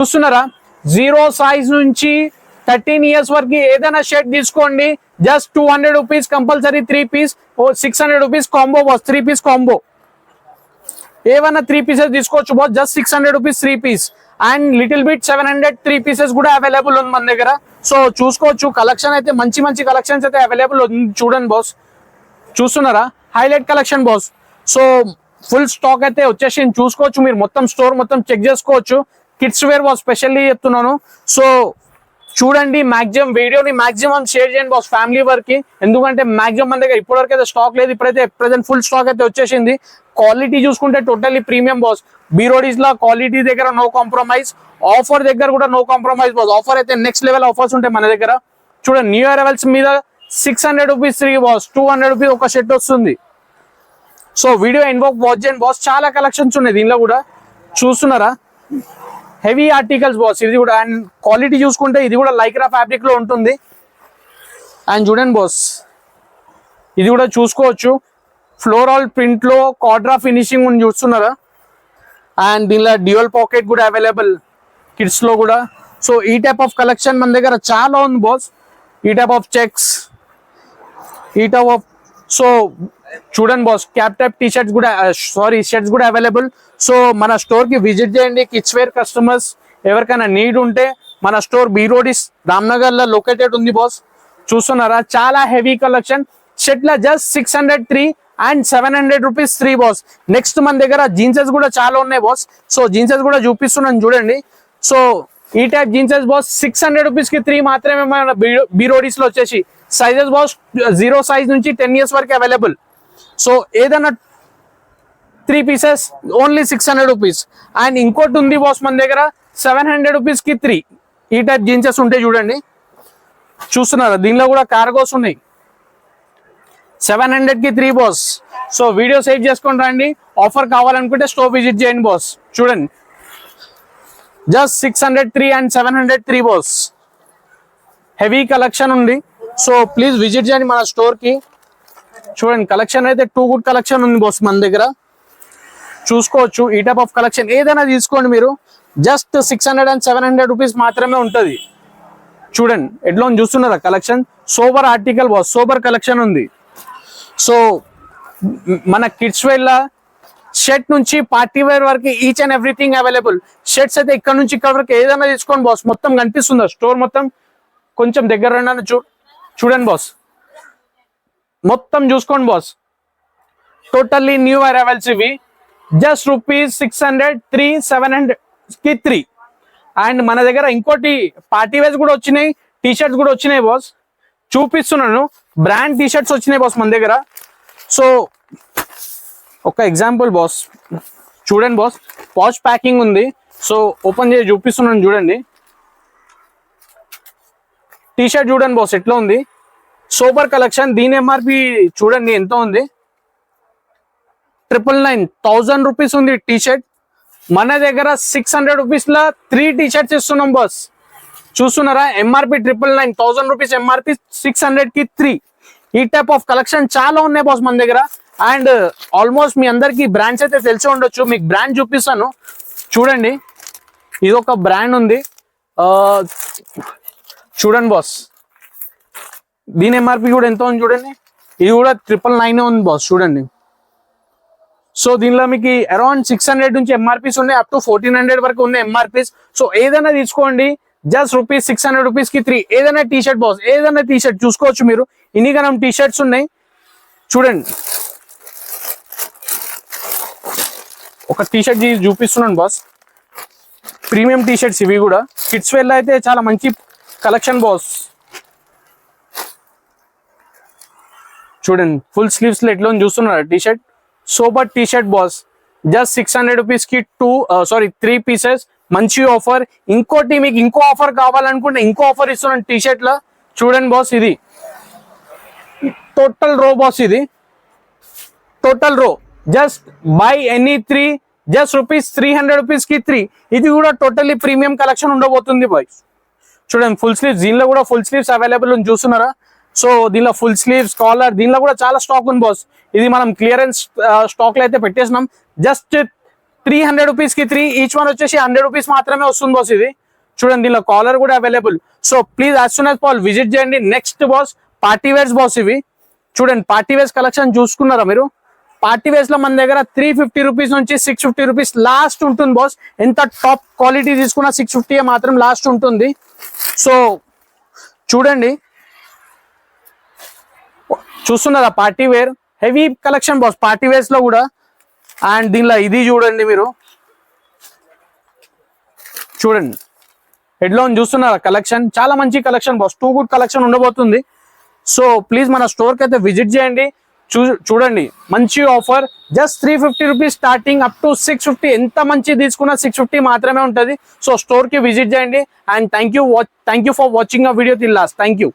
చూస్తున్నారా 0 సైజ్ నుంచి 13 ఇయర్స్ వరకు ఏదైనా షర్ట్ తీసుకోండి, just 200 rupees compulsory 3 piece, 600 rupees combo boss, 3 piece combo. ఏవైనా 3 పీసెస్ తీసుకోవచ్చు boss, just 600 rupees 3 piece. And little bit 700 3 pieces కూడా అవైలబుల్ ఉంది మన దగ్గర. సో చూసుకోవచ్చు, కలెక్షన్ అయితే మంచి మంచి కలెక్షన్స్ అయితే అవైలబుల్ ఉంది. చూడండి బాస్, చూస్తున్నారా highlight collection boss. So full stock అయితే వచ్చేసి చూసుకోవచ్చు, మీరు మొత్తం స్టోర్ మొత్తం చెక్ చేసుకోవచ్చు. కిడ్స్ వేర్ బాస్ స్పెషల్లీ చెప్తున్నాను. సో చూడండి, మాక్సిమం వీడియోని మాక్సిమం షేర్ చేయండి బాస్ ఫ్యామిలీ వరకు, ఎందుకంటే మాక్సిమం మన దగ్గర ఇప్పటివరకు అయితే స్టాక్ లేదు. ఇప్పుడైతే ప్రెసెంట్ ఫుల్ స్టాక్ అయితే వచ్చేసింది. క్వాలిటీ చూసుకుంటే టోటల్లీ ప్రీమియం బాస్. బీరోడీస్ లా క్వాలిటీ దగ్గర నో కాంప్రమైజ్, ఆఫర్ దగ్గర కూడా నో కాంప్రమైజ్ బాస్. ఆఫర్ అయితే నెక్స్ట్ లెవెల్ ఆఫర్స్ ఉంటాయి మన దగ్గర. చూడండి, న్యూ అరైవల్స్ మీద 600 రూపీస్ ఫ్రీ బాస్, 200 రూపీస్ ఒక షర్ట్ వస్తుంది. సో వీడియో ఇన్వాక్ వాచ్ చేయండి బాస్, చాలా కలెక్షన్స్ ఉన్నాయి దీనిలో కూడా. చూస్తున్నారా హెవీ ఆర్టికల్స్ బాస్ ఇది కూడా. అండ్ క్వాలిటీ చూసుకుంటే ఇది కూడా లైక్రా ఫ్యాబ్రిక్ లో ఉంటుంది. అండ్ చూడండి బాస్, ఇది కూడా చూసుకోవచ్చు, ఫ్లోరల్ ప్రింట్ లో క్వాడ్రా ఫినిషింగ్ ఉంది, చూస్తున్నారా. అండ్ దీనిలో డ్యూయల్ పాకెట్ కూడా అవైలబుల్ కిడ్స్ లో కూడా. సో ఈ టైప్ ఆఫ్ కలెక్షన్ మన దగ్గర చాలా ఉంది బాస్. ఈ టైప్ ఆఫ్ చెక్స్, ఈ టైప్ ఆఫ్, సో చూడండి boss, cap type T shirts కూడా, షర్ట్స్ కూడా అవైలబుల్. సో మన స్టోర్ కి విజిట్ చేయండి. కిడ్స్ వేర్ కస్టమర్స్ ఎవరికైనా నీడ్ ఉంటే మన స్టోర్ బీరోడిస్ రామ్నగర్ లో లొకేటెడ్ ఉంది బాస్. చూస్తున్నారా చాలా heavy collection. Shirt law just 603 and 700 rupees 3 boss. Next మన దగ్గర జీన్సెస్ కూడా చాలా ఉన్నాయి బాస్. సో జీన్సెస్ కూడా చూపిస్తున్నాను చూడండి. సో ఈ టైప్ జీన్సెస్ బాస్ 600 రూపీస్ కి 3 మాత్రమే మన బీరోడిస్ లో వచ్చేసి. సైజెస్ బాస్ 0 సైజ్ నుంచి 10 ఇయర్స్ వరకు అవైలబుల్. సో ఏదైనా 3 పీసెస్ ఓన్లీ 600 రూపీస్. అండ్ ఇంకోటి ఉంది బాస్ మన దగ్గర 700 రూపీస్ కి 3. ఈ టైప్ జీన్సెస్ ఉంటాయి చూడండి. చూస్తున్నారా, దీనిలో కూడా కార్గోస్ ఉన్నాయి. 700 కి 3 బాస్. సో వీడియో సేవ్ చేసుకొని రండి. ఆఫర్ కావాలనుకుంటే స్టోర్ విజిట్ చేయండి బాస్. చూడండి, just 603 and 703 boss. Heavy collection ఉంది. సో ప్లీజ్ విజిట్ చేయండి మన స్టోర్ కి. చూడండి, కలెక్షన్ అయితే టూ గుడ్ కలెక్షన్ ఉంది బాస్ మన దగ్గర. చూసుకోవచ్చు, ఈ టైప్ ఆఫ్ కలెక్షన్ ఏదైనా తీసుకోండి మీరు, జస్ట్ 600 అండ్ 700 రూపీస్ మాత్రమే ఉంటుంది. చూడండి ఎట్లా చూస్తున్నారా collection. Sober article boss, sober collection ఉంది. సో మన కిడ్స్ వేర్ లా షర్ట్ నుంచి పార్టీ వేర్ వరకు each and everything available. Shirts అయితే ఇక్కడ నుంచి ఇక్కడ వరకు ఏదైనా తీసుకోండి బాస్. మొత్తం కనిపిస్తుందా స్టోర్ మొత్తం? కొంచెం దగ్గర రండి, చూడండి బాస్, మొత్తం చూసుకోండి బాస్. టోటల్లీ న్యూ అరైవల్స్ ఇవి. జస్ట్ రూపీస్ 600 3 700 కి 3. అండ్ మన దగ్గర ఇంకోటి పార్టీ వేర్స్ కూడా వచ్చినాయి, టీ షర్ట్స్ కూడా వచ్చినాయి బాస్. చూపిస్తున్నాను, బ్రాండ్ టీ షర్ట్స్ వచ్చినాయి బాస్ మన దగ్గర. సో ఒక ఎగ్జాంపుల్ బాస్, చూడండి బాస్, పాచ్ ప్యాకింగ్ ఉంది. సో ఓపెన్ చేసి చూపిస్తున్నాను చూడండి. టీ షర్ట్ చూడండి బాస్ ఎట్లా ఉంది, సూపర్ కలెక్షన్. దీని ఎంఆర్పి చూడండి ఎంత ఉంది, 999, 1000 రూపీస్ ఉంది టీ షర్ట్. మన దగ్గర 600 రూపీస్ లా 3 టీ షర్ట్స్ ఇస్తున్నాం బాస్. చూస్తున్నారా, ఎంఆర్పి 999, 1000 రూపీస్ ఎంఆర్పి, 600 కి 3. ఈ టైప్ ఆఫ్ కలెక్షన్ చాలా ఉన్నాయి బాస్ మన దగ్గర. అండ్ ఆల్మోస్ట్ మీ అందరికి బ్రాండ్స్ అయితే తెలిసి ఉండొచ్చు. మీకు బ్రాండ్ చూపిస్తాను చూడండి. ఇది ఒక బ్రాండ్ ఉంది, చూడండి బాస్. దీని ఎంఆర్పి కూడా ఎంత ఉంది చూడండి. ఇది కూడా 999 ఉంది బాస్, చూడండి. సో దీనిలో మీకు అరౌండ్ 600 నుంచి ఎంఆర్పీస్ ఉన్నాయి, అప్ టు 1400 వరకు ఉన్నాయి ఎంఆర్పీస్. సో ఏదైనా తీసుకోండి, జస్ట్ రూపీస్ 600 రూపీస్ కి 3. ఏదైనా టీ షర్ట్ బాస్, ఏదైనా టీ షర్ట్ చూసుకోవచ్చు మీరు. ఇన్ని గణం టీ షర్ట్స్ ఉన్నాయి చూడండి. ఒక టీ షర్ట్ చూపిస్తున్నాను బాస్, ప్రీమియం టీ షర్ట్స్ ఇవి కూడా. కిడ్స్ వేర్ లో అయితే చాలా మంచి కలెక్షన్ బాస్. చూడండి, ఫుల్ స్లీవ్స్ లో ఎట్లా చూస్తున్నారు T shirt. Super T shirt boss, just 600 rupees కి 3 పీసెస్. మంచి ఆఫర్. ఇంకోటి మీకు ఇంకో ఆఫర్ కావాలనుకుంటే ఇంకో ఆఫర్ ఇస్తున్నాను టీ షర్ట్ లో. చూడండి బాస్, ఇది టోటల్ రో బాస్, ఇది టోటల్ రో. Just by any 3, just rupees 300 rupees కి 3. ఇది కూడా టోటల్లీ ప్రీమియం కలెక్షన్ ఉండబోతుంది బాయ్. చూడండి, ఫుల్ స్లీవ్స్, దీనిలో కూడా ఫుల్ స్లీవ్స్ అవైలబుల్ ఉంది, చూస్తున్నారా. సో దీనిలో ఫుల్ స్లీవ్స్, కాలర్, దీనిలో కూడా చాలా స్టాక్ ఉంది బాస్. ఇది మనం క్లియరెన్స్ స్టాక్ లో అయితే పెట్టేసినాం. జస్ట్ 300 రూపీస్ కి 3, ఈచ్ వన్ వచ్చేసి 100 రూపీస్ మాత్రమే వస్తుంది బాస్. ఇది చూడండి, దీనిలో కాలర్ కూడా available. So please as soon as పాల్ విజిట్ చేయండి. Next boss party wears boss. ఇవి చూడండి, పార్టీ వేర్స్ కలెక్షన్ చూసుకున్నారా మీరు? పార్టీ వేర్స్ లో మన దగ్గర 350 రూపీస్ నుంచి 650 రూపీస్ లాస్ట్ ఉంటుంది బాస్. ఎంత టాప్ క్వాలిటీ తీసుకున్నా 650 మాత్రం లాస్ట్ ఉంటుంది. సో చూడండి, చూస్తున్నారా party wear heavy collection boss party wears లో కూడా. అండ్ దీనిలో ఇది చూడండి మీరు, చూడండి హెడ్ లోన్ చూస్తున్నారా కలెక్షన్, చాలా మంచి collection boss, too good collection ఉండబోతుంది. సో ప్లీజ్ మన స్టోర్ కి అయితే విజిట్ చేయండి. చూడండి మంచి offer, just 350 rupees starting up to 650. ఎంత మంచి తీసుకున్నా 650 మాత్రమే ఉంటుంది. సో స్టోర్ కి విజిట్ చేయండి. And thank you for watching a video till last. Thank you.